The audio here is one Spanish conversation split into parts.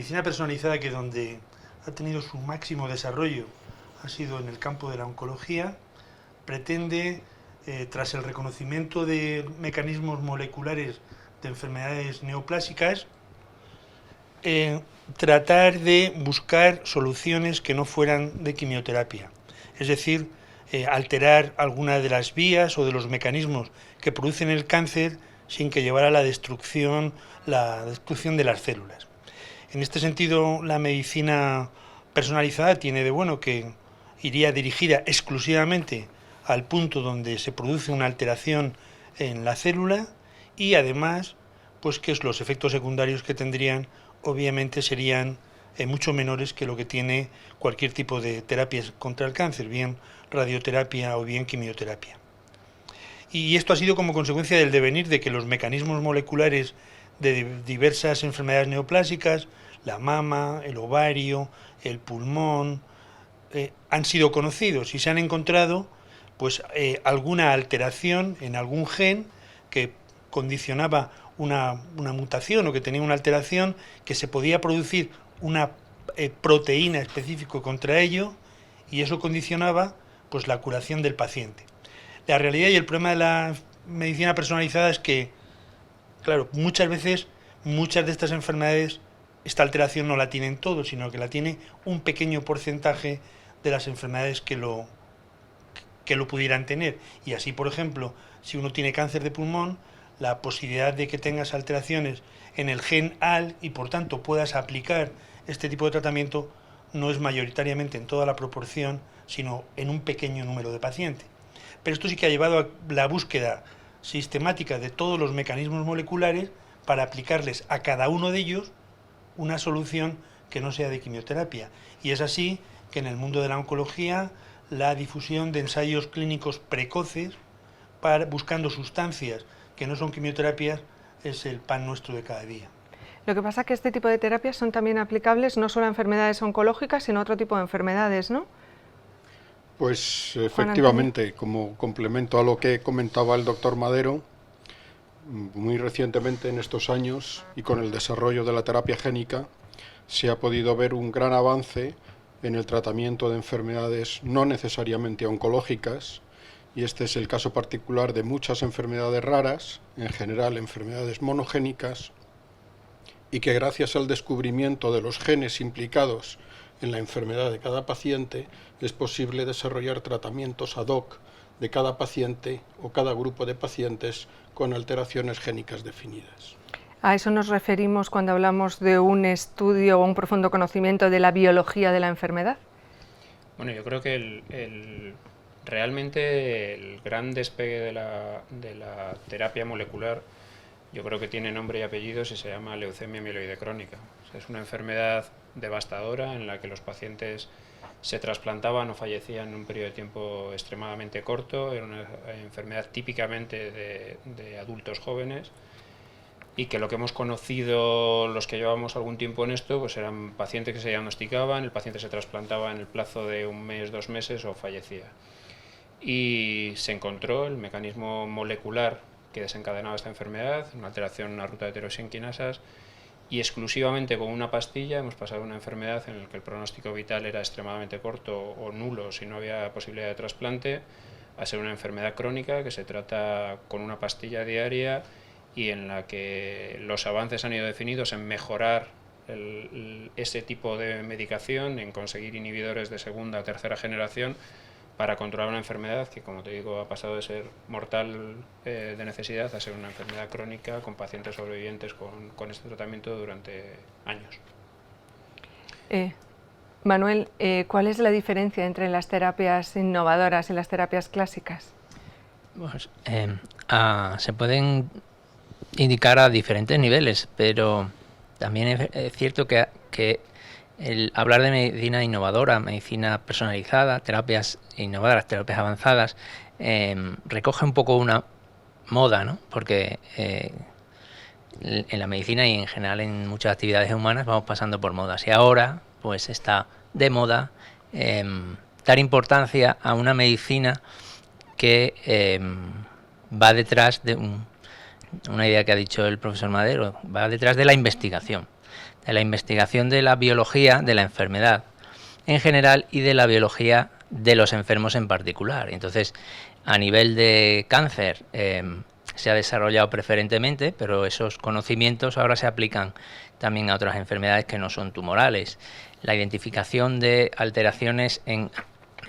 medicina personalizada, que donde ha tenido su máximo desarrollo ha sido en el campo de la oncología, pretende, tras el reconocimiento de mecanismos moleculares de enfermedades neoplásicas, tratar de buscar soluciones que no fueran de quimioterapia. Es decir, alterar alguna de las vías o de los mecanismos que producen el cáncer sin que llevara a la destrucción de las células. En este sentido, la medicina personalizada tiene de bueno que iría dirigida exclusivamente al punto donde se produce una alteración en la célula, y además, pues que los efectos secundarios que tendrían obviamente serían mucho menores que lo que tiene cualquier tipo de terapias contra el cáncer, bien radioterapia o bien quimioterapia. Y esto ha sido como consecuencia del devenir de que los mecanismos moleculares de diversas enfermedades neoplásicas, la mama, el ovario, el pulmón, han sido conocidos y se han encontrado pues alguna alteración en algún gen que condicionaba una mutación, o que tenía una alteración, que se podía producir una proteína específica contra ello, y eso condicionaba pues la curación del paciente. La realidad y el problema de la medicina personalizada es que, claro, muchas veces muchas de estas enfermedades esta alteración no la tienen todos, sino que la tiene un pequeño porcentaje de las enfermedades que lo pudieran tener. Y así, por ejemplo, si uno tiene cáncer de pulmón, la posibilidad de que tengas alteraciones en el gen AL y por tanto puedas aplicar este tipo de tratamiento no es mayoritariamente en toda la proporción, sino en un pequeño número de pacientes. Pero esto sí que ha llevado a la búsqueda sistemática de todos los mecanismos moleculares para aplicarles a cada uno de ellos una solución que no sea de quimioterapia. Y es así que en el mundo de la oncología la difusión de ensayos clínicos precoces buscando sustancias que no son quimioterapias es el pan nuestro de cada día. Lo que pasa es que este tipo de terapias son también aplicables no solo a enfermedades oncológicas, sino a otro tipo de enfermedades, ¿no? Pues efectivamente, como complemento a lo que comentaba el doctor Madero, muy recientemente en estos años y con el desarrollo de la terapia génica se ha podido ver un gran avance en el tratamiento de enfermedades no necesariamente oncológicas, y este es el caso particular de muchas enfermedades raras, en general enfermedades monogénicas, y que gracias al descubrimiento de los genes implicados en la enfermedad de cada paciente es posible desarrollar tratamientos ad hoc de cada paciente o cada grupo de pacientes con alteraciones génicas definidas. A eso nos referimos cuando hablamos de un estudio o un profundo conocimiento de la biología de la enfermedad. Bueno, yo creo que realmente el gran despegue de la terapia molecular, yo creo que tiene nombre y apellidos y se llama leucemia mieloide crónica. O sea, es una enfermedad devastadora en la que los pacientes se trasplantaban o fallecían en un periodo de tiempo extremadamente corto. Era una enfermedad típicamente de adultos jóvenes, y que lo que hemos conocido los que llevamos algún tiempo en esto, pues eran pacientes que se diagnosticaban, el paciente se trasplantaba en el plazo de 1 mes, 2 meses o fallecía. Y se encontró el mecanismo molecular que desencadenaba esta enfermedad, una alteración en una ruta de tirosinquinasas, y exclusivamente con una pastilla hemos pasado a una enfermedad en la que el pronóstico vital era extremadamente corto o nulo si no había posibilidad de trasplante, a ser una enfermedad crónica que se trata con una pastilla diaria y en la que los avances han ido definidos en mejorar ese tipo de medicación, en conseguir inhibidores de segunda o tercera generación para controlar una enfermedad que, como te digo, ha pasado de ser mortal de necesidad a ser una enfermedad crónica con pacientes sobrevivientes con este tratamiento durante años. Manuel, ¿cuál es la diferencia entre las terapias innovadoras y las terapias clásicas? Pues, se pueden indicar a diferentes niveles, pero también es cierto que el hablar de medicina innovadora, medicina personalizada, terapias innovadoras, terapias avanzadas, recoge un poco una moda, ¿no? Porque en la medicina y en general en muchas actividades humanas vamos pasando por modas, y ahora pues está de moda dar importancia a una medicina que va detrás de una idea que ha dicho el profesor Madero, va detrás de la investigación. de la investigación de la biología de la enfermedad en general y de la biología de los enfermos en particular. Entonces, a nivel de cáncer se ha desarrollado preferentemente, pero esos conocimientos ahora se aplican también a otras enfermedades que no son tumorales. La identificación de alteraciones en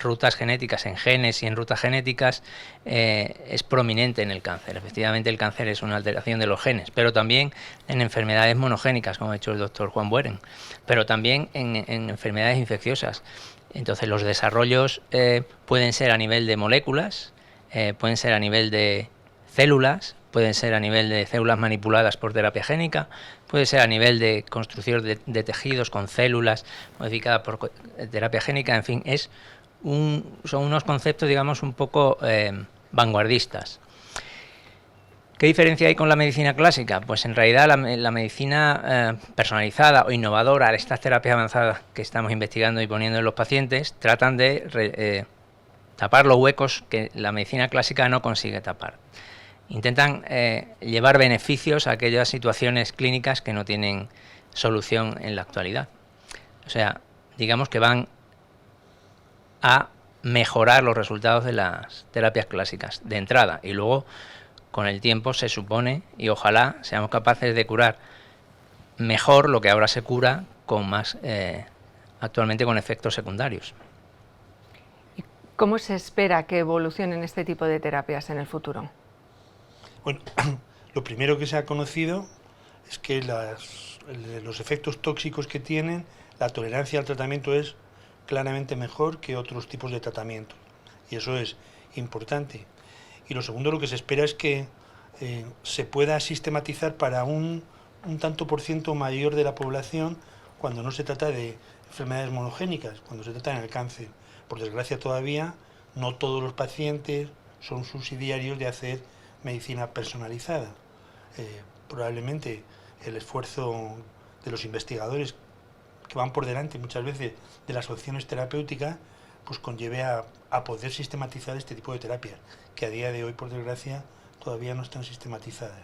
rutas genéticas, en genes y en rutas genéticas es prominente en el cáncer. Efectivamente, el cáncer es una alteración de los genes, pero también en enfermedades monogénicas, como ha dicho el doctor Juan Bueren, pero también en enfermedades infecciosas. Entonces, los desarrollos pueden ser a nivel de moléculas, pueden ser a nivel de células, pueden ser a nivel de células manipuladas por terapia génica, puede ser a nivel de construcción de tejidos con células modificadas por terapia génica, en fin, son unos conceptos, digamos, un poco vanguardistas. ¿Qué diferencia hay con la medicina clásica? Pues en realidad la medicina personalizada o innovadora, estas terapias avanzadas que estamos investigando y poniendo en los pacientes, tratan de tapar los huecos que la medicina clásica no consigue tapar. Intentan llevar beneficios a aquellas situaciones clínicas que no tienen solución en la actualidad. O sea, digamos que van a mejorar los resultados de las terapias clásicas de entrada, y luego con el tiempo se supone, y ojalá seamos capaces de curar mejor lo que ahora se cura con más actualmente con efectos secundarios. ¿Y cómo se espera que evolucionen este tipo de terapias en el futuro? Bueno, lo primero que se ha conocido es que los efectos tóxicos que tienen, la tolerancia al tratamiento es claramente mejor que otros tipos de tratamientos, y eso es importante. Y lo segundo, lo que se espera es que se pueda sistematizar para un tanto por ciento mayor de la población cuando no se trata de enfermedades monogénicas, cuando se trata del cáncer. Por desgracia todavía no todos los pacientes son subsidiarios de hacer medicina personalizada. Probablemente el esfuerzo de los investigadores que van por delante muchas veces de las opciones terapéuticas, pues conlleve a poder sistematizar este tipo de terapias, que a día de hoy, por desgracia, todavía no están sistematizadas.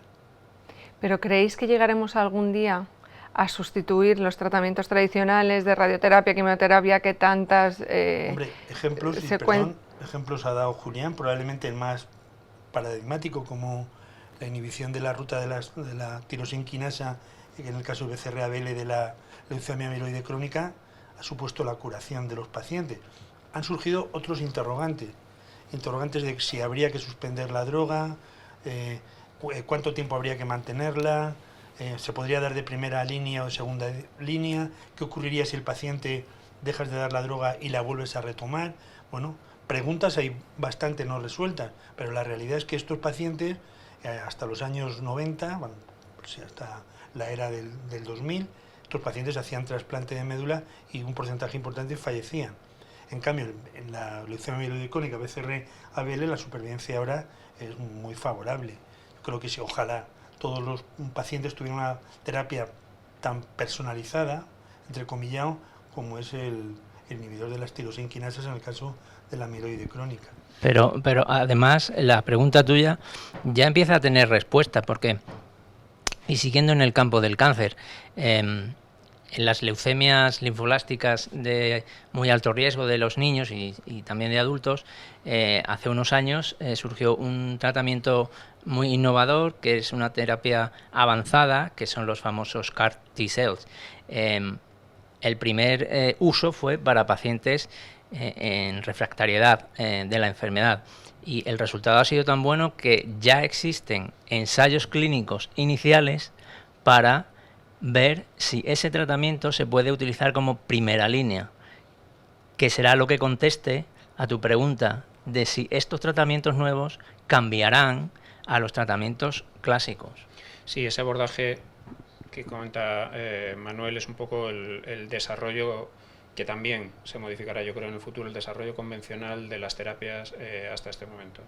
¿Pero creéis que llegaremos algún día a sustituir los tratamientos tradicionales de radioterapia, quimioterapia, que tantas Hombre, ejemplos ha dado Julián, probablemente el más paradigmático, como la inhibición de la ruta de la tirosinquinasa, que en el caso de BCR-ABL de la leucemia amiloide crónica ha supuesto la curación de los pacientes. Han surgido otros interrogantes de si habría que suspender la droga, cuánto tiempo habría que mantenerla, se podría dar de primera línea o de segunda línea, qué ocurriría si el paciente dejas de dar la droga y la vuelves a retomar. Bueno, preguntas hay bastante no resueltas, pero la realidad es que estos pacientes, hasta los años 90, bueno, pues hasta la era del 2000, estos pacientes hacían trasplante de médula y un porcentaje importante fallecían. En cambio, en la leucemia amiloide crónica BCR-ABL la supervivencia ahora es muy favorable. Yo creo que si ojalá todos los pacientes tuvieran una terapia tan personalizada, entrecomillado, como es el inhibidor de las tirosinquinasas en el caso de la amiloide crónica. Pero además la pregunta tuya ya empieza a tener respuesta, porque, y siguiendo en el campo del cáncer, en las leucemias linfoblásticas de muy alto riesgo de los niños y también de adultos, hace unos años surgió un tratamiento muy innovador, que es una terapia avanzada, que son los famosos CAR T-cells. El primer uso fue para pacientes en refractariedad de la enfermedad, y el resultado ha sido tan bueno que ya existen ensayos clínicos iniciales para ver si ese tratamiento se puede utilizar como primera línea, que será lo que conteste a tu pregunta de si estos tratamientos nuevos cambiarán a los tratamientos clásicos. Sí, ese abordaje que comenta Manuel es un poco el desarrollo que también se modificará, yo creo, en el futuro, el desarrollo convencional de las terapias hasta este momento.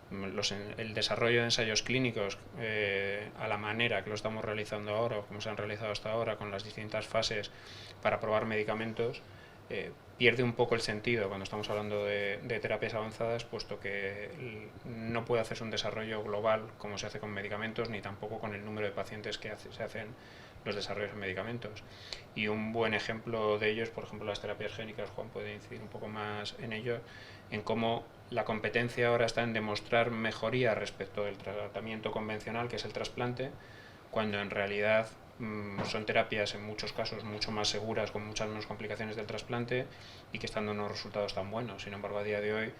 El desarrollo de ensayos clínicos a la manera que lo estamos realizando ahora, o como se han realizado hasta ahora, con las distintas fases para probar medicamentos, pierde un poco el sentido cuando estamos hablando de terapias avanzadas, puesto que no puede hacerse un desarrollo global como se hace con medicamentos, ni tampoco con el número de pacientes que se hacen los desarrollos en medicamentos. Y un buen ejemplo de ello es, por ejemplo, las terapias génicas. Juan puede incidir un poco más en ello, en cómo la competencia ahora está en demostrar mejoría respecto del tratamiento convencional, que es el trasplante, cuando en realidad son terapias en muchos casos mucho más seguras, con muchas menos complicaciones del trasplante y que están dando unos resultados tan buenos. Sin embargo, a día de hoy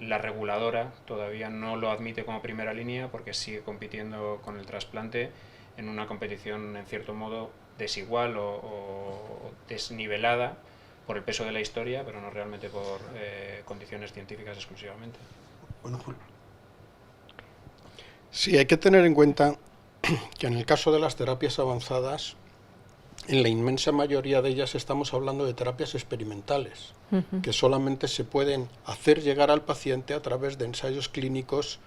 la reguladora todavía no lo admite como primera línea porque sigue compitiendo con el trasplante en una competición en cierto modo desigual o desnivelada por el peso de la historia, pero no realmente por condiciones científicas exclusivamente. Bueno, Julio. Sí, hay que tener en cuenta que en el caso de las terapias avanzadas, en la inmensa mayoría de ellas estamos hablando de terapias experimentales, que solamente se pueden hacer llegar al paciente a través de ensayos clínicos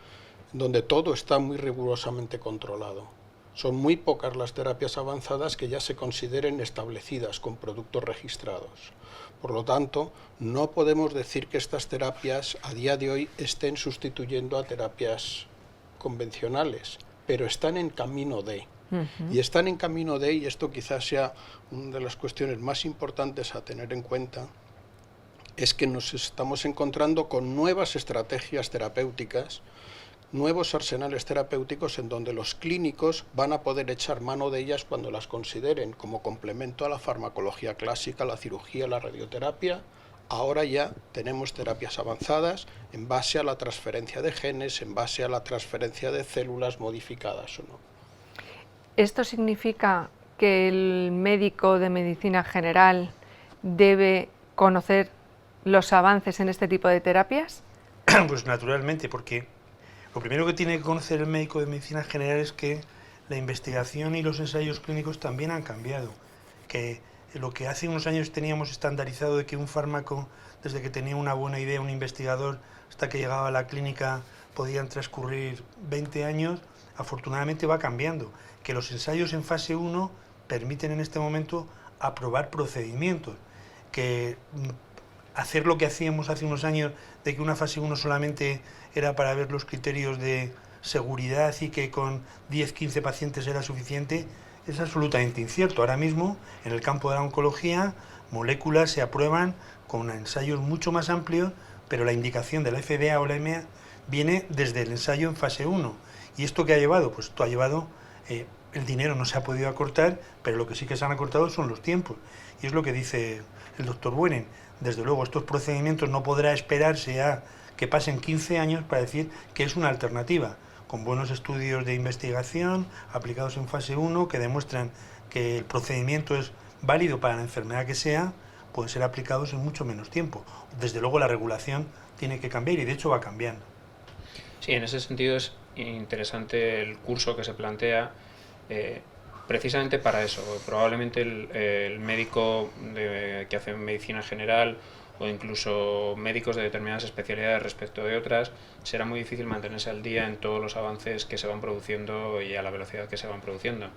donde todo está muy rigurosamente controlado. Son muy pocas las terapias avanzadas que ya se consideren establecidas con productos registrados. Por lo tanto, no podemos decir que estas terapias a día de hoy estén sustituyendo a terapias convencionales, pero están en camino de. Y están en camino de, y esto quizás sea una de las cuestiones más importantes a tener en cuenta, es que nos estamos encontrando con nuevas estrategias terapéuticas, nuevos arsenales terapéuticos en donde los clínicos van a poder echar mano de ellas cuando las consideren como complemento a la farmacología clásica, la cirugía, la radioterapia. Ahora ya tenemos terapias avanzadas en base a la transferencia de genes, en base a la transferencia de células modificadas o no. ¿Esto significa que el médico de medicina general debe conocer los avances en este tipo de terapias? Pues naturalmente, porque lo primero que tiene que conocer el médico de medicina general es que la investigación y los ensayos clínicos también han cambiado, que lo que hace unos años teníamos estandarizado de que un fármaco, desde que tenía una buena idea un investigador hasta que llegaba a la clínica, podían transcurrir 20 años, afortunadamente va cambiando, que los ensayos en fase 1 permiten en este momento aprobar procedimientos, que hacer lo que hacíamos hace unos años, de que una fase 1 solamente era para ver los criterios de seguridad y que con 10-15 pacientes era suficiente, es absolutamente incierto. Ahora mismo, en el campo de la oncología, moléculas se aprueban con ensayos mucho más amplios, pero la indicación de la FDA o la EMA viene desde el ensayo en fase 1. ¿Y esto qué ha llevado? Pues esto ha llevado, el dinero no se ha podido acortar, pero lo que sí que se han acortado son los tiempos. Y es lo que dice el doctor Buenen. Desde luego, estos procedimientos no podrá esperarse a que pasen 15 años para decir que es una alternativa, con buenos estudios de investigación aplicados en fase 1 que demuestran que el procedimiento es válido para la enfermedad que sea, pueden ser aplicados en mucho menos tiempo. Desde luego la regulación tiene que cambiar y de hecho va cambiando. Sí, en ese sentido es interesante el curso que se plantea precisamente para eso. Probablemente el médico que hace medicina general o incluso médicos de determinadas especialidades respecto de otras, será muy difícil mantenerse al día en todos los avances que se van produciendo y a la velocidad que se van produciendo.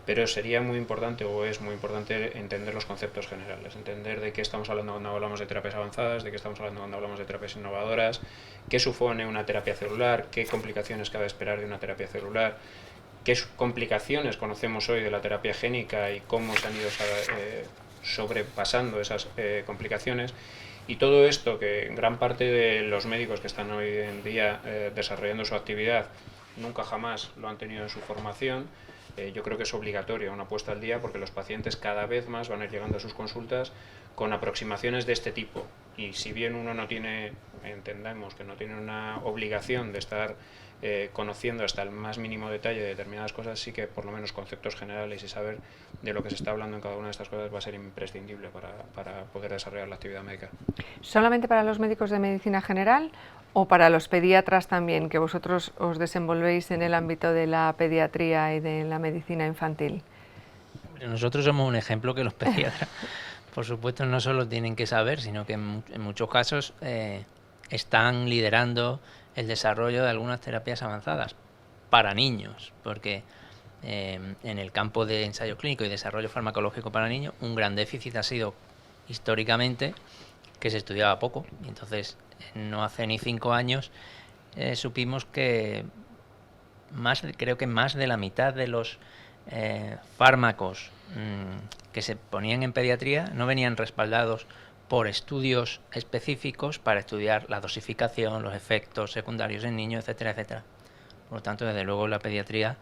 Pero sería muy importante, o es muy importante, entender los conceptos generales, entender de qué estamos hablando cuando hablamos de terapias avanzadas, de qué estamos hablando cuando hablamos de terapias innovadoras, qué supone una terapia celular, qué complicaciones cabe esperar de una terapia celular, qué complicaciones conocemos hoy de la terapia génica y cómo se han ido sobrepasando esas complicaciones. Y todo esto que gran parte de los médicos que están hoy en día desarrollando su actividad nunca jamás lo han tenido en su formación, yo creo que es obligatorio una puesta al día porque los pacientes cada vez más van a ir llegando a sus consultas con aproximaciones de este tipo. Y si bien uno no tiene, entendemos que no tiene una obligación de estar conociendo hasta el más mínimo detalle de determinadas cosas, sí que por lo menos conceptos generales y saber de lo que se está hablando en cada una de estas cosas va a ser imprescindible para poder desarrollar la actividad médica. ¿Solamente para los médicos de medicina general o para los pediatras también, que vosotros os desenvolvéis en el ámbito de la pediatría y de la medicina infantil? Nosotros somos un ejemplo que los pediatras, por supuesto, no solo tienen que saber, sino que en muchos casos están liderando el desarrollo de algunas terapias avanzadas para niños, porque en el campo de ensayo clínico y desarrollo farmacológico para niños, un gran déficit ha sido históricamente que se estudiaba poco. Y entonces, no hace ni 5 años, supimos que creo que más de la mitad de los fármacos que se ponían en pediatría no venían respaldados por estudios específicos para estudiar la dosificación, los efectos secundarios en niños, etcétera, etcétera. Por lo tanto, desde luego la pediatría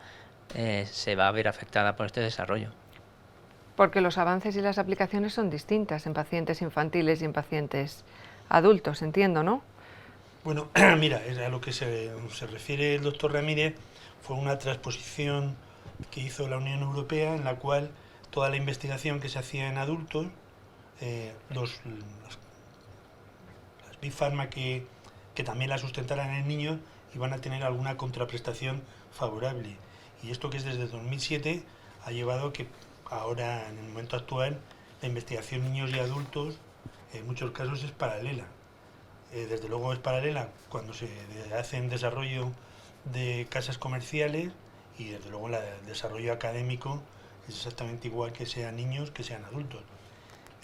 se va a ver afectada por este desarrollo. Porque los avances y las aplicaciones son distintas en pacientes infantiles y en pacientes adultos, entiendo, ¿no? Bueno, mira, a lo que se refiere el doctor Ramírez fue una transposición que hizo la Unión Europea en la cual toda la investigación que se hacía en adultos, las Big Pharma que también la sustentaran en niños, iban a tener alguna contraprestación favorable. Y esto, que es desde 2007, ha llevado a que ahora, en el momento actual, la investigación en niños y adultos en muchos casos es paralela. Desde luego es paralela cuando se hace en desarrollo de casas comerciales, y desde luego el desarrollo académico es exactamente igual, que sean niños que sean adultos.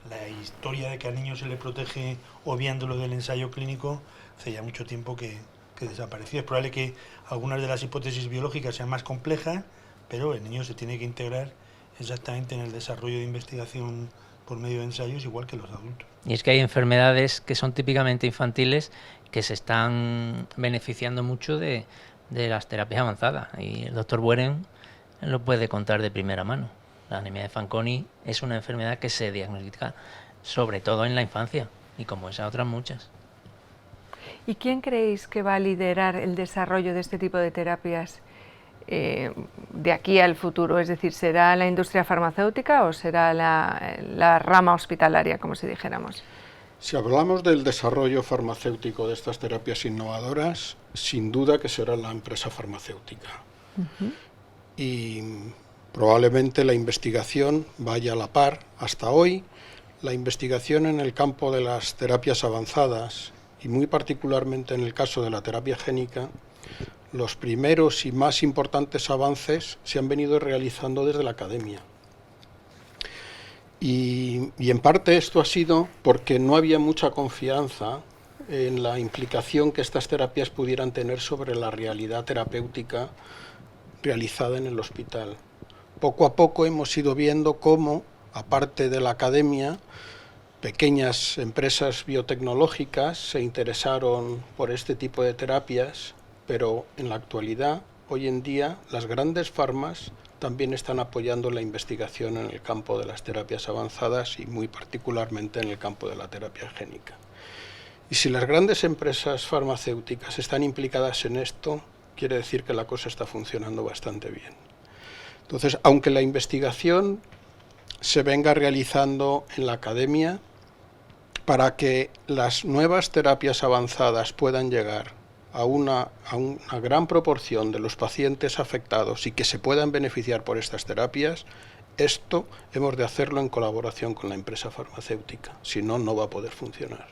La historia de que al niño se le protege obviándolo del ensayo clínico hace ya mucho tiempo que desapareció. Es probable que algunas de las hipótesis biológicas sean más complejas, pero el niño se tiene que integrar exactamente en el desarrollo de investigación por medio de ensayos, igual que los adultos. Y es que hay enfermedades que son típicamente infantiles que se están beneficiando mucho de las terapias avanzadas, y el doctor Bueren lo puede contar de primera mano. La anemia de Fanconi es una enfermedad que se diagnostica sobre todo en la infancia, y como esas otras muchas. ¿Y quién creéis que va a liderar el desarrollo de este tipo de terapias de aquí al futuro? Es decir, ¿será la industria farmacéutica o será la rama hospitalaria, como si dijéramos? Si hablamos del desarrollo farmacéutico de estas terapias innovadoras, sin duda que será la empresa farmacéutica. Y probablemente la investigación vaya a la par. Hasta hoy, la investigación en el campo de las terapias avanzadas, y muy particularmente en el caso de la terapia génica, los primeros y más importantes avances se han venido realizando desde la academia. Y en parte esto ha sido porque no había mucha confianza en la implicación que estas terapias pudieran tener sobre la realidad terapéutica realizada en el hospital. Poco a poco hemos ido viendo cómo, aparte de la academia, pequeñas empresas biotecnológicas se interesaron por este tipo de terapias, pero en la actualidad, hoy en día, las grandes farmas también están apoyando la investigación en el campo de las terapias avanzadas, y muy particularmente en el campo de la terapia génica. Y si las grandes empresas farmacéuticas están implicadas en esto, quiere decir que la cosa está funcionando bastante bien. Entonces, aunque la investigación se venga realizando en la academia, para que las nuevas terapias avanzadas puedan llegar a una gran proporción de los pacientes afectados y que se puedan beneficiar por estas terapias, esto hemos de hacerlo en colaboración con la empresa farmacéutica, si no, no va a poder funcionar.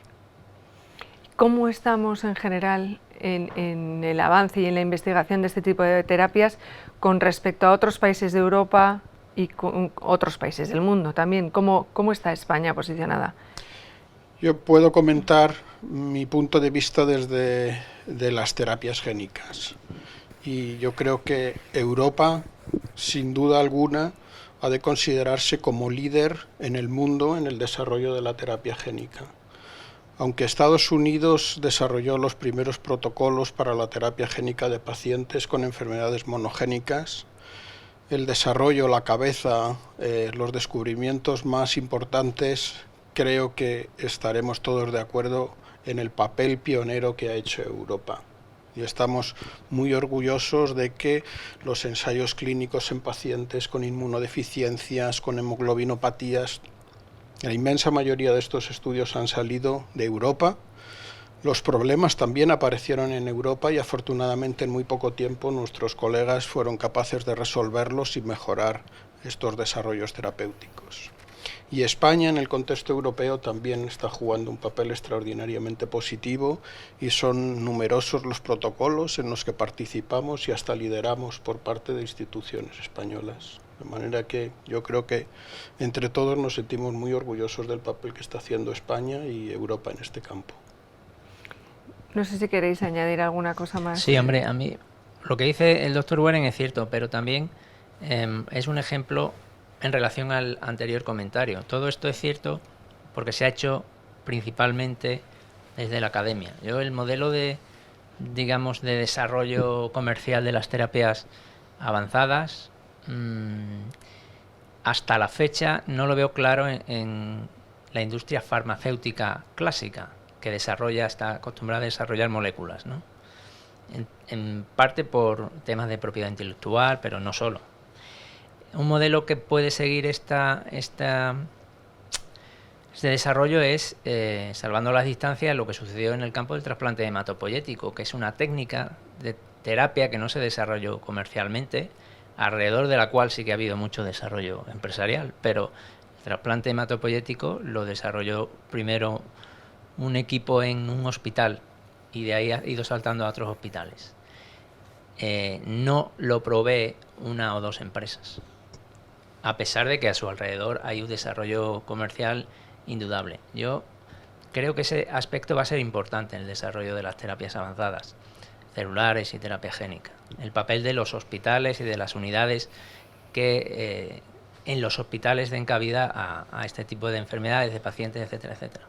¿Cómo estamos en general en el avance y en la investigación de este tipo de terapias con respecto a otros países de Europa y con otros países del mundo también? ¿Cómo está España posicionada? Yo puedo comentar mi punto de vista desde las terapias génicas. Y yo creo que Europa, sin duda alguna, ha de considerarse como líder en el mundo en el desarrollo de la terapia génica. Aunque Estados Unidos desarrolló los primeros protocolos para la terapia génica de pacientes con enfermedades monogénicas, el desarrollo, la cabeza, los descubrimientos más importantes, creo que estaremos todos de acuerdo en el papel pionero que ha hecho Europa. Y estamos muy orgullosos de que los ensayos clínicos en pacientes con inmunodeficiencias, con hemoglobinopatías, la inmensa mayoría de estos estudios han salido de Europa. Los problemas también aparecieron en Europa y afortunadamente en muy poco tiempo nuestros colegas fueron capaces de resolverlos y mejorar estos desarrollos terapéuticos. Y España, en el contexto europeo, también está jugando un papel extraordinariamente positivo, y son numerosos los protocolos en los que participamos y hasta lideramos por parte de instituciones españolas. De manera que yo creo que entre todos nos sentimos muy orgullosos del papel que está haciendo España y Europa en este campo. No sé si queréis añadir alguna cosa más. Sí, hombre, a mí lo que dice el doctor Bueren es cierto, pero también es un ejemplo en relación al anterior comentario. Todo esto es cierto porque se ha hecho principalmente desde la academia. Yo el modelo de, digamos, de desarrollo comercial de las terapias avanzadas, hasta la fecha no lo veo claro en la industria farmacéutica clásica, que está acostumbrada a desarrollar moléculas, ¿no? En parte por temas de propiedad intelectual, pero no solo. Un modelo que puede seguir este desarrollo es, salvando las distancias, lo que sucedió en el campo del trasplante hematopoyético, que es una técnica de terapia que no se desarrolló comercialmente, alrededor de la cual sí que ha habido mucho desarrollo empresarial, pero el trasplante hematopoyético lo desarrolló primero un equipo en un hospital y de ahí ha ido saltando a otros hospitales. No lo provee una o dos empresas, a pesar de que a su alrededor hay un desarrollo comercial indudable. Yo creo que ese aspecto va a ser importante en el desarrollo de las terapias avanzadas, celulares y terapia génica. El papel de los hospitales y de las unidades que en los hospitales den cabida a este tipo de enfermedades, de pacientes, etcétera, etcétera.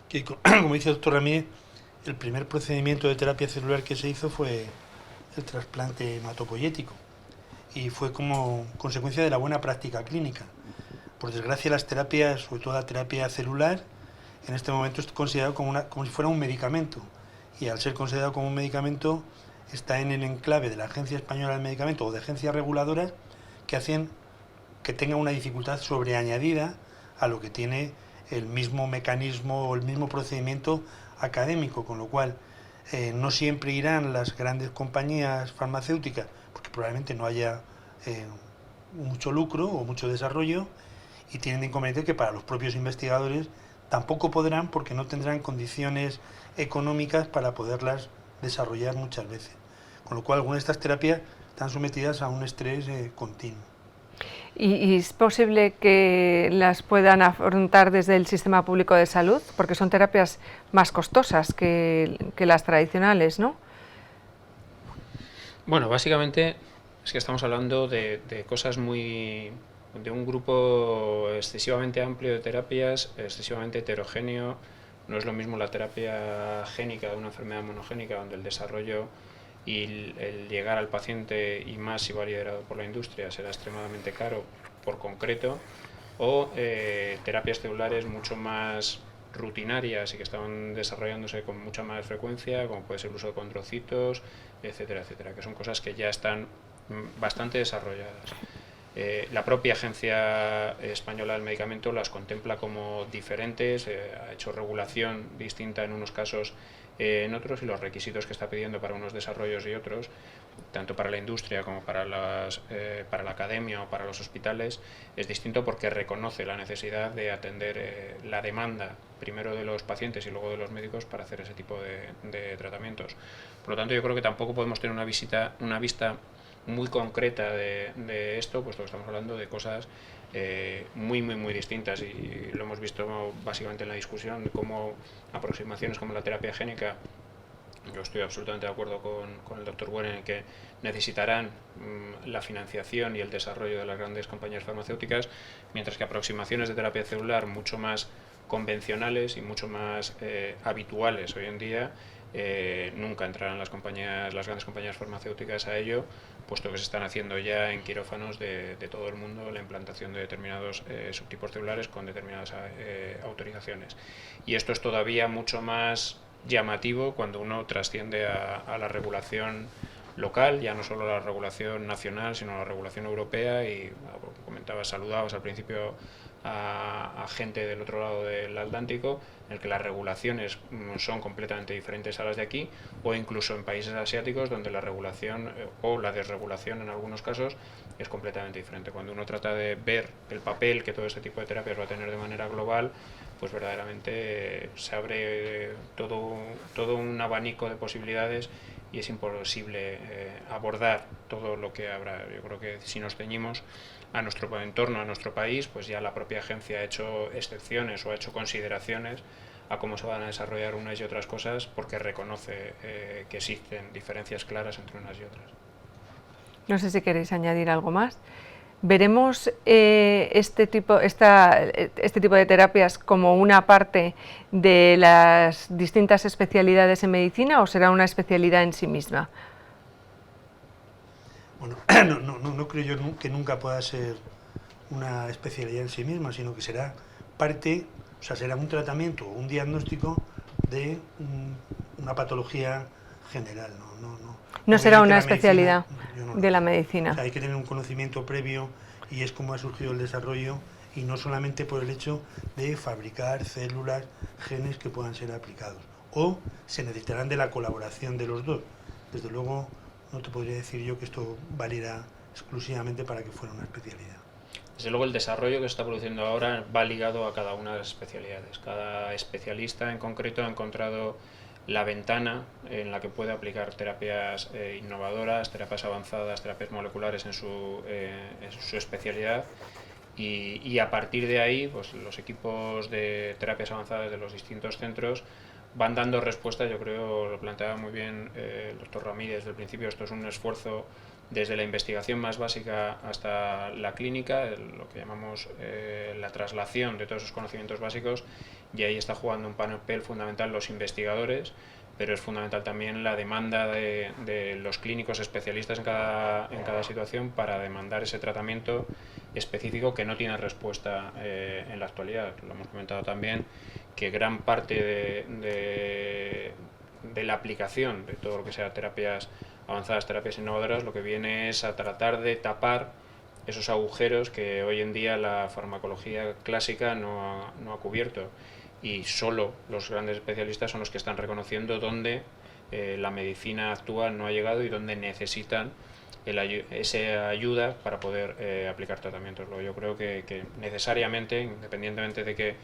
Que, como dice el doctor Ramírez, el primer procedimiento de terapia celular que se hizo fue el trasplante hematopoyético y fue como consecuencia de la buena práctica clínica. Por desgracia, las terapias, sobre todo la terapia celular, en este momento es considerado como si fuera un medicamento, y al ser considerado como un medicamento está en el enclave de la Agencia Española del Medicamento o de agencias reguladoras que hacen que tenga una dificultad sobreañadida a lo que tiene el mismo mecanismo o el mismo procedimiento académico, con lo cual no siempre irán las grandes compañías farmacéuticas, porque probablemente no haya mucho lucro o mucho desarrollo, y tienen de inconveniente que para los propios investigadores tampoco podrán, porque no tendrán condiciones económicas para poderlas desarrollar muchas veces. Con lo cual algunas de estas terapias están sometidas a un estrés continuo. ¿Y es posible que las puedan afrontar desde el sistema público de salud? Porque son terapias más costosas que las tradicionales, ¿no? Bueno, básicamente es que estamos hablando de cosas de un grupo excesivamente amplio de terapias, excesivamente heterogéneo. No es lo mismo la terapia génica de una enfermedad monogénica, donde el desarrollo y el llegar al paciente, y más si va liderado por la industria, será extremadamente caro por concreto, o terapias celulares mucho más rutinarias y que estaban desarrollándose con mucha más frecuencia, como puede ser el uso de condrocitos, etcétera, etcétera, que son cosas que ya están bastante desarrolladas. La propia Agencia Española del Medicamento las contempla como diferentes, ha hecho regulación distinta en unos casos, en otros, y los requisitos que está pidiendo para unos desarrollos y otros, tanto para la industria como para la academia o para los hospitales, es distinto, porque reconoce la necesidad de atender la demanda primero de los pacientes y luego de los médicos para hacer ese tipo de tratamientos. Por lo tanto, yo creo que tampoco podemos tener una vista muy concreta de esto, puesto que estamos hablando de cosas muy distintas, y lo hemos visto básicamente en la discusión, de cómo aproximaciones como la terapia génica, yo estoy absolutamente de acuerdo con el doctor Warren en que necesitarán la financiación y el desarrollo de las grandes compañías farmacéuticas, mientras que aproximaciones de terapia celular mucho más convencionales y mucho más habituales hoy en día, nunca entrarán las grandes compañías farmacéuticas a ello, puesto que se están haciendo ya en quirófanos de todo el mundo la implantación de determinados subtipos celulares con determinadas autorizaciones. Y esto es todavía mucho más llamativo cuando uno trasciende a la regulación local, ya no solo la regulación nacional, sino la regulación europea, y saludabas al principio a gente del otro lado del Atlántico, en el que las regulaciones son completamente diferentes a las de aquí, o incluso en países asiáticos donde la regulación o la desregulación en algunos casos es completamente diferente. Cuando uno trata de ver el papel que todo este tipo de terapias va a tener de manera global, pues verdaderamente se abre todo un abanico de posibilidades y es imposible abordar todo lo que habrá. Yo creo que si nos ceñimos a nuestro entorno, a nuestro país, pues ya la propia agencia ha hecho excepciones o ha hecho consideraciones a cómo se van a desarrollar unas y otras cosas, porque reconoce que existen diferencias claras entre unas y otras. No sé si queréis añadir algo más. ¿Veremos este tipo de terapias como una parte de las distintas especialidades en medicina o será una especialidad en sí misma? Bueno, no creo yo que nunca pueda ser una especialidad en sí misma, sino que será parte, o sea, será un tratamiento o un diagnóstico de una patología general. No será una especialidad de la medicina. O sea, hay que tener un conocimiento previo y es como ha surgido el desarrollo, y no solamente por el hecho de fabricar células, genes que puedan ser aplicados. O se necesitarán de la colaboración de los dos. Desde luego, no te podría decir yo que esto valiera exclusivamente para que fuera una especialidad. Desde luego, el desarrollo que se está produciendo ahora va ligado a cada una de las especialidades. Cada especialista en concreto ha encontrado la ventana en la que puede aplicar terapias innovadoras, terapias avanzadas, terapias moleculares en su especialidad, y a partir de ahí pues los equipos de terapias avanzadas de los distintos centros van dando respuesta. Yo creo, lo planteaba muy bien el doctor Ramírez desde el principio, esto es un esfuerzo desde la investigación más básica hasta la clínica, lo que llamamos la traslación de todos esos conocimientos básicos, y ahí está jugando un papel fundamental los investigadores, pero es fundamental también la demanda de los clínicos especialistas en cada situación para demandar ese tratamiento específico que no tiene respuesta en la actualidad. Lo hemos comentado también, que gran parte de la aplicación de todo lo que sea terapias avanzadas, terapias innovadoras, lo que viene es a tratar de tapar esos agujeros que hoy en día la farmacología clásica no ha cubierto, y solo los grandes especialistas son los que están reconociendo dónde la medicina actual no ha llegado y dónde necesitan esa ayuda para poder aplicar tratamientos. Yo creo que necesariamente, independientemente de que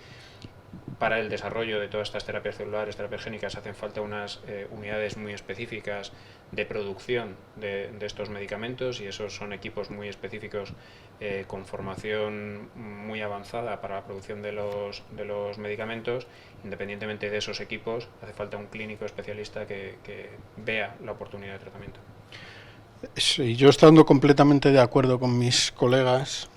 para el desarrollo de todas estas terapias celulares, terapias génicas, hacen falta unas unidades muy específicas de producción de estos medicamentos, y esos son equipos muy específicos con formación muy avanzada para la producción de los medicamentos. Independientemente de esos equipos, hace falta un clínico especialista que vea la oportunidad de tratamiento. Sí, yo estando completamente de acuerdo con mis colegas,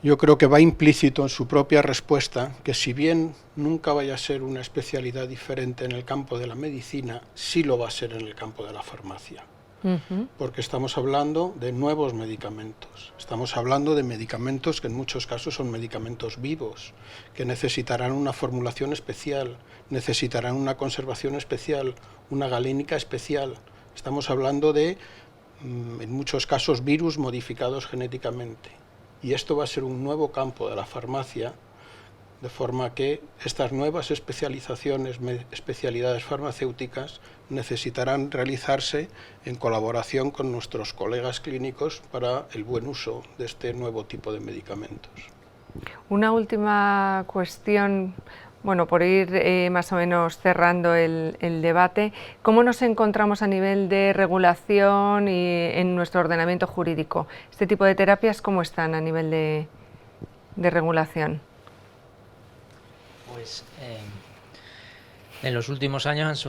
yo creo que va implícito en su propia respuesta que, si bien nunca vaya a ser una especialidad diferente en el campo de la medicina, sí lo va a ser en el campo de la farmacia. Porque estamos hablando de nuevos medicamentos, estamos hablando de medicamentos que en muchos casos son medicamentos vivos, que necesitarán una formulación especial, necesitarán una conservación especial, una galínica especial. Estamos hablando de, en muchos casos, virus modificados genéticamente. Y esto va a ser un nuevo campo de la farmacia, de forma que estas nuevas especialidades farmacéuticas necesitarán realizarse en colaboración con nuestros colegas clínicos para el buen uso de este nuevo tipo de medicamentos. Una última cuestión, bueno, por ir más o menos cerrando el debate. ¿Cómo nos encontramos a nivel de regulación y en nuestro ordenamiento jurídico? ¿Este tipo de terapias cómo están a nivel de regulación? Pues en los últimos años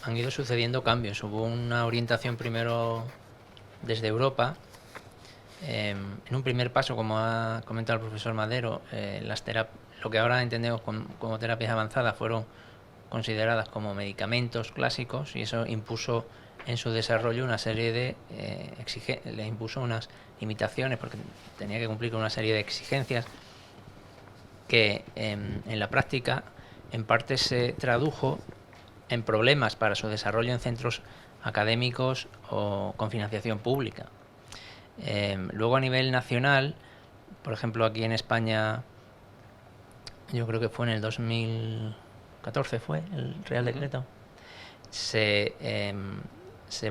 han ido sucediendo cambios. Hubo una orientación primero desde Europa. En un primer paso, como ha comentado el profesor Madero, lo que ahora entendemos como terapias avanzadas fueron consideradas como medicamentos clásicos, y eso impuso en su desarrollo una serie de le impuso unas limitaciones, porque tenía que cumplir con una serie de exigencias que en la práctica en parte se tradujo en problemas para su desarrollo en centros académicos o con financiación pública. Luego, a nivel nacional, por ejemplo, aquí en España, yo creo que fue en el 2014 fue el Real Decreto, se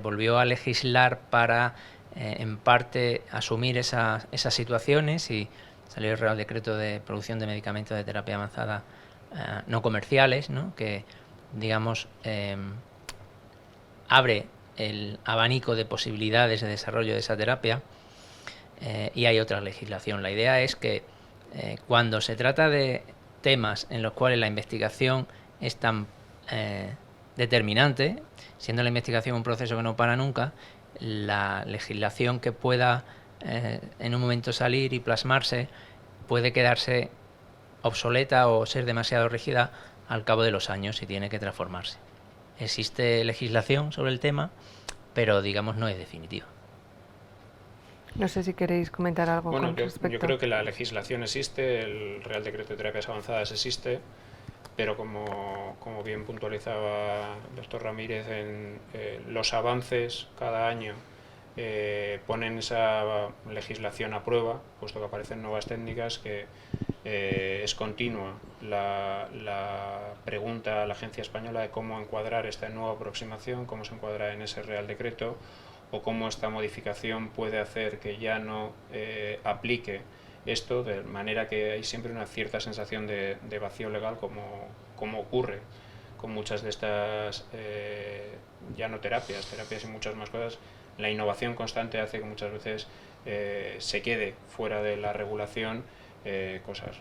volvió a legislar para en parte asumir esas situaciones, y salió el Real Decreto de producción de medicamentos de terapia avanzada no comerciales, ¿no? Que, digamos, abre el abanico de posibilidades de desarrollo de esa terapia, y hay otra legislación. La idea es que cuando se trata de temas en los cuales la investigación es tan determinante, siendo la investigación un proceso que no para nunca, la legislación que pueda en un momento salir y plasmarse puede quedarse obsoleta o ser demasiado rígida al cabo de los años y tiene que transformarse. Existe legislación sobre el tema, pero digamos no es definitiva. No sé si queréis comentar algo con respecto. Yo creo que la legislación existe, el Real Decreto de Terapias Avanzadas existe, pero como bien puntualizaba el doctor Ramírez, los avances cada año ponen esa legislación a prueba, puesto que aparecen nuevas técnicas que es continua la pregunta a la Agencia Española de cómo encuadrar esta nueva aproximación, cómo se encuadra en ese Real Decreto, o cómo esta modificación puede hacer que ya no aplique esto, de manera que hay siempre una cierta sensación de vacío legal, como ocurre con muchas de estas, ya no terapias y muchas más cosas. La innovación constante hace que muchas veces se quede fuera de la regulación cosas.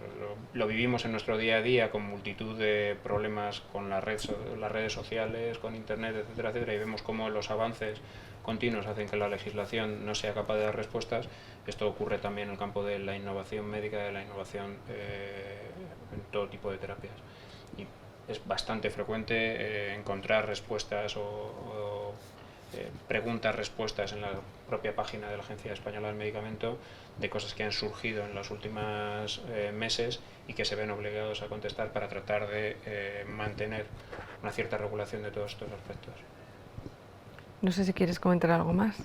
Lo vivimos en nuestro día a día con multitud de problemas con las redes sociales, con Internet, etcétera, etcétera, y vemos cómo los avances continuos hacen que la legislación no sea capaz de dar respuestas. Esto ocurre también en el campo de la innovación médica, de la innovación en todo tipo de terapias. Y es bastante frecuente encontrar respuestas o preguntas-respuestas en la propia página de la Agencia Española del Medicamento de cosas que han surgido en los últimos meses y que se ven obligados a contestar para tratar de mantener una cierta regulación de todos estos aspectos. No sé si quieres comentar algo más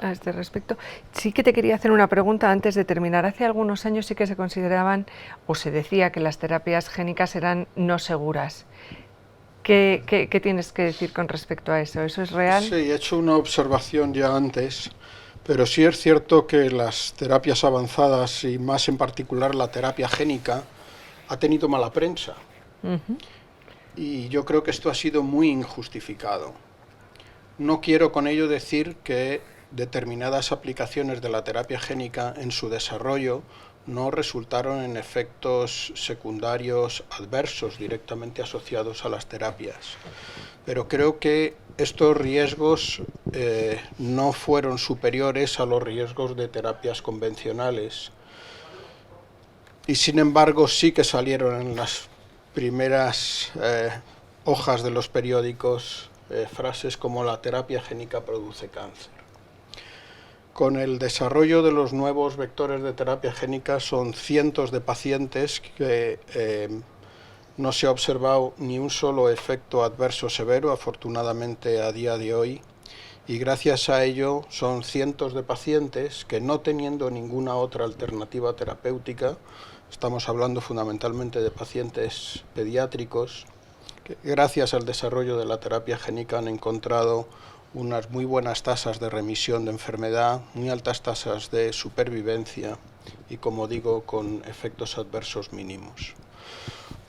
a este respecto. Sí que te quería hacer una pregunta antes de terminar. Hace algunos años sí que se consideraban o se decía que las terapias génicas eran no seguras. ¿Qué tienes que decir con respecto a eso? ¿Eso es real? Sí, he hecho una observación ya antes, pero sí es cierto que las terapias avanzadas y más en particular la terapia génica ha tenido mala prensa. Y yo creo que esto ha sido muy injustificado. No quiero con ello decir que determinadas aplicaciones de la terapia génica en su desarrollo no resultaron en efectos secundarios adversos directamente asociados a las terapias. Pero creo que estos riesgos no fueron superiores a los riesgos de terapias convencionales. Y sin embargo sí que salieron en las primeras hojas de los periódicos frases como la terapia génica produce cáncer. Con el desarrollo de los nuevos vectores de terapia génica son cientos de pacientes que no se ha observado ni un solo efecto adverso severo, afortunadamente a día de hoy, y gracias a ello son cientos de pacientes que, no teniendo ninguna otra alternativa terapéutica, estamos hablando fundamentalmente de pacientes pediátricos, que gracias al desarrollo de la terapia génica han encontrado unas muy buenas tasas de remisión de enfermedad, muy altas tasas de supervivencia y, como digo, con efectos adversos mínimos.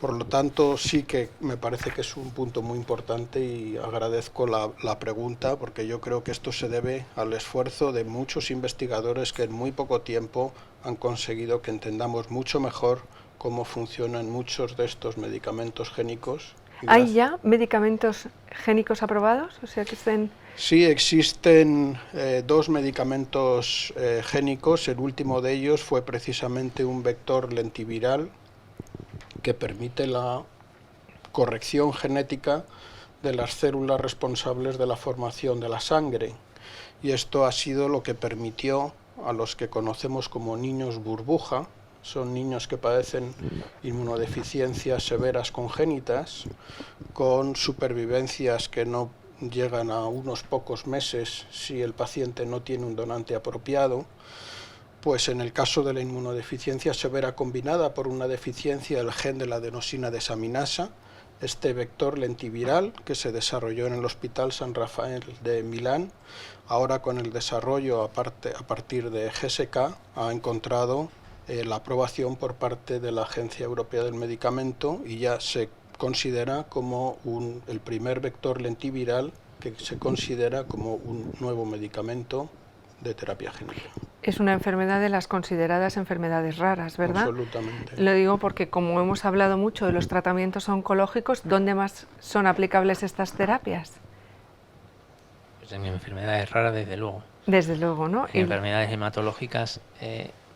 Por lo tanto, sí que me parece que es un punto muy importante y agradezco la pregunta, porque yo creo que esto se debe al esfuerzo de muchos investigadores que en muy poco tiempo han conseguido que entendamos mucho mejor cómo funcionan muchos de estos medicamentos génicos. ¿Hay ya medicamentos génicos aprobados? O sea, que estén... Sí, existen dos medicamentos génicos. El último de ellos fue precisamente un vector lentiviral que permite la corrección genética de las células responsables de la formación de la sangre. Y esto ha sido lo que permitió a los que conocemos como niños burbuja, son niños que padecen inmunodeficiencias severas congénitas, con supervivencias que no llegan a unos pocos meses si el paciente no tiene un donante apropiado. Pues en el caso de la inmunodeficiencia severa combinada por una deficiencia del gen de la adenosina desaminasa, este vector lentiviral que se desarrolló en el Hospital San Rafael de Milán, ahora con el desarrollo a partir de GSK, ha encontrado la aprobación por parte de la Agencia Europea del Medicamento y ya se considera como el primer vector lentiviral que se considera como un nuevo medicamento de terapia génica. Es una enfermedad de las consideradas enfermedades raras, ¿verdad? Absolutamente. Lo digo porque, como hemos hablado mucho de los tratamientos oncológicos, ¿dónde más son aplicables estas terapias? Pues en enfermedades raras, desde luego. Desde luego, ¿no? En enfermedades hematológicas,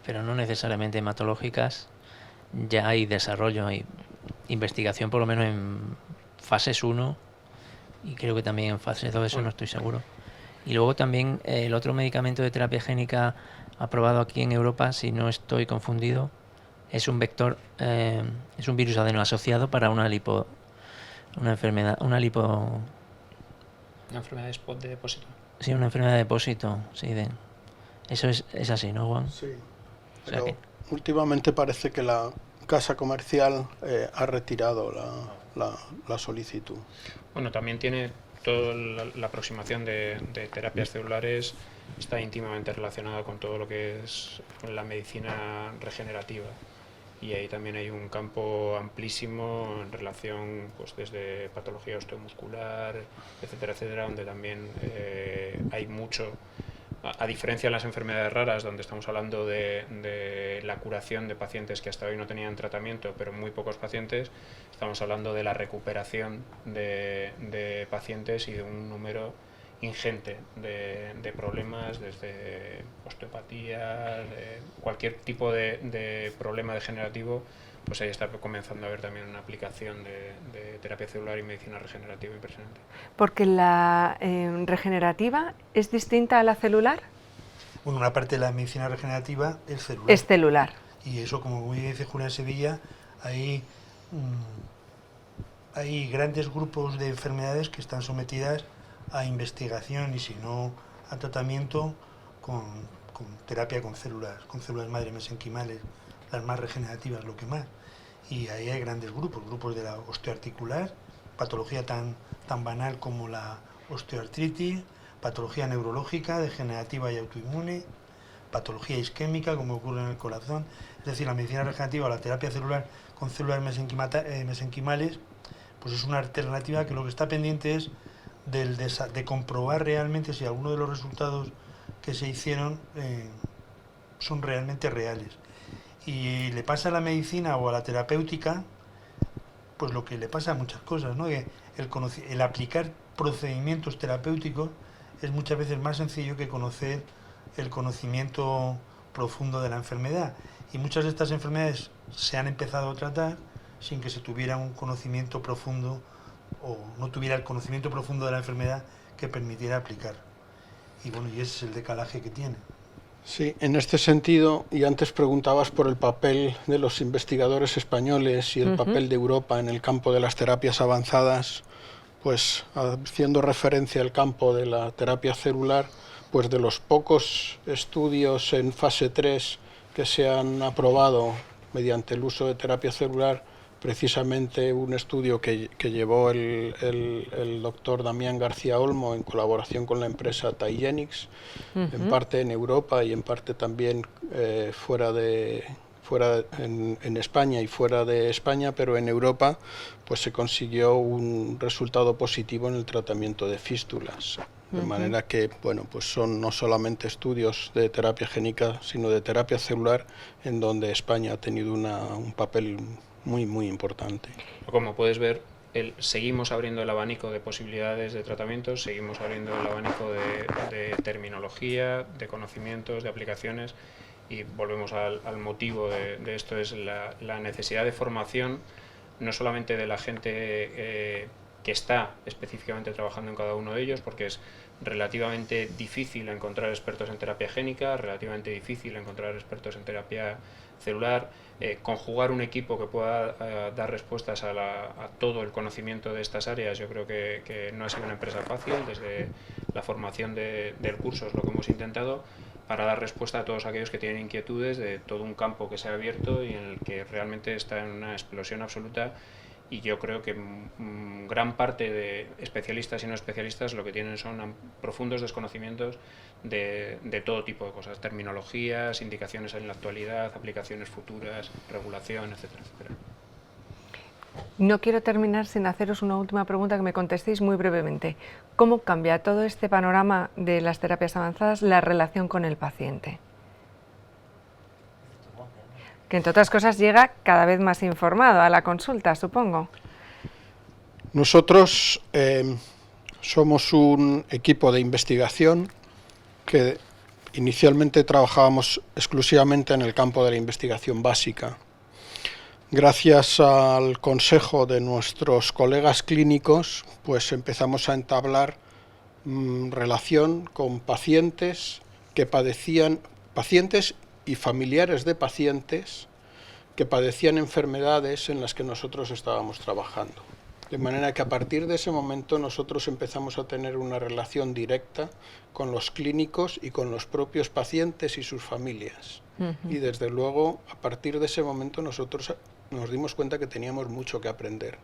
pero no necesariamente hematológicas, ya hay desarrollo, hay investigación por lo menos en fases 1 y creo que también en fase 2, eso no estoy seguro. Y luego también el otro medicamento de terapia génica aprobado aquí en Europa, si no estoy confundido, es un vector, es un virus adenoasociado para una enfermedad Una enfermedad de depósito. Sí, una enfermedad de depósito, sí, eso es así, ¿no, Juan? Sí, O sea pero últimamente parece que la casa comercial ha retirado la solicitud. Bueno, también tiene toda la aproximación de terapias celulares, está íntimamente relacionada con todo lo que es la medicina regenerativa. Y ahí también hay un campo amplísimo en relación, pues desde patología osteomuscular, etcétera, etcétera, donde también hay mucho, a diferencia de las enfermedades raras, donde estamos hablando de la curación de pacientes que hasta hoy no tenían tratamiento, pero muy pocos pacientes, estamos hablando de la recuperación de pacientes y de un número ingente de problemas, desde osteopatía, de cualquier tipo de problema degenerativo, pues ahí está comenzando a haber también una aplicación de terapia celular y medicina regenerativa impresionante. Porque la regenerativa es distinta a la celular. Bueno, una parte de la medicina regenerativa es celular. Es celular. Y eso, como muy bien dice Julián Sevilla, hay grandes grupos de enfermedades que están sometidas a investigación y si no a tratamiento con terapia con células madre mesenquimales, las más regenerativas, lo que más. Y ahí hay grandes grupos de la osteoarticular, patología tan banal como la osteoartritis, patología neurológica, degenerativa y autoinmune, patología isquémica, como ocurre en el corazón. Es decir, la medicina regenerativa o la terapia celular con células mesenquimales, pues es una alternativa que lo que está pendiente es de comprobar realmente si alguno de los resultados que se hicieron son realmente reales. Y le pasa a la medicina o a la terapéutica pues lo que le pasa a muchas cosas, ¿no? Que el aplicar procedimientos terapéuticos es muchas veces más sencillo que conocer el conocimiento profundo de la enfermedad. Y muchas de estas enfermedades se han empezado a tratar sin que se tuviera un conocimiento profundo o no tuviera el conocimiento profundo de la enfermedad que permitiera aplicar. Y bueno, y ese es el decalaje que tiene. Sí, en este sentido, y antes preguntabas por el papel de los investigadores españoles y el papel de Europa en el campo de las terapias avanzadas, pues haciendo referencia al campo de la terapia celular, pues de los pocos estudios en fase 3 que se han aprobado mediante el uso de terapia celular, precisamente un estudio que llevó el doctor Damián García Olmo en colaboración con la empresa TaiGenix, en parte en Europa y en parte también en España y fuera de España, pero en Europa pues se consiguió un resultado positivo en el tratamiento de fístulas. De manera que, bueno, pues son no solamente estudios de terapia génica, sino de terapia celular, en donde España ha tenido un papel muy, muy importante. Como puedes ver, seguimos abriendo el abanico de posibilidades de tratamientos, seguimos abriendo el abanico de terminología, de conocimientos, de aplicaciones, y volvemos al motivo de esto, es la necesidad de formación, no solamente de la gente que está específicamente trabajando en cada uno de ellos, porque es relativamente difícil encontrar expertos en terapia génica, relativamente difícil encontrar expertos en terapia celular, conjugar un equipo que pueda dar respuestas a todo el conocimiento de estas áreas. Yo creo que no ha sido una empresa fácil. Desde la formación del curso es lo que hemos intentado para dar respuesta a todos aquellos que tienen inquietudes de todo un campo que se ha abierto y en el que realmente está en una explosión absoluta. Y yo creo que gran parte de especialistas y no especialistas lo que tienen son profundos desconocimientos de todo tipo de cosas, terminologías, indicaciones en la actualidad, aplicaciones futuras, regulación, etcétera, etcétera. No quiero terminar sin haceros una última pregunta, que me contestéis muy brevemente. ¿Cómo cambia todo este panorama de las terapias avanzadas la relación con el paciente? Que entre otras cosas llega cada vez más informado a la consulta, supongo. Nosotros Somos un equipo de investigación que inicialmente trabajábamos exclusivamente en el campo de la investigación básica. Gracias al consejo de nuestros colegas clínicos, pues empezamos a entablar relación con pacientes y familiares de pacientes que padecían enfermedades en las que nosotros estábamos trabajando. De manera que a partir de ese momento nosotros empezamos a tener una relación directa con los clínicos y con los propios pacientes y sus familias. Y desde luego, a partir de ese momento nosotros nos dimos cuenta que teníamos mucho que aprender.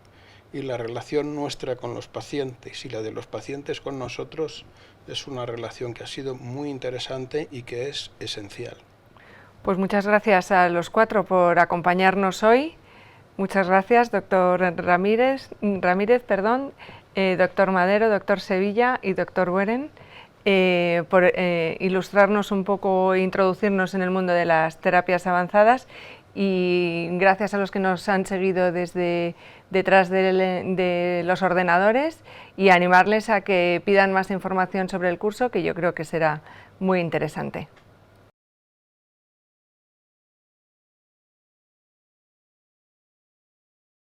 Y la relación nuestra con los pacientes y la de los pacientes con nosotros es una relación que ha sido muy interesante y que es esencial. Pues muchas gracias a los cuatro por acompañarnos hoy. Muchas gracias, doctor Ramírez, doctor Madero, doctor Sevilla y doctor Bueren, por ilustrarnos un poco e introducirnos en el mundo de las terapias avanzadas, y gracias a los que nos han seguido desde detrás de los ordenadores, y animarles a que pidan más información sobre el curso, que yo creo que será muy interesante.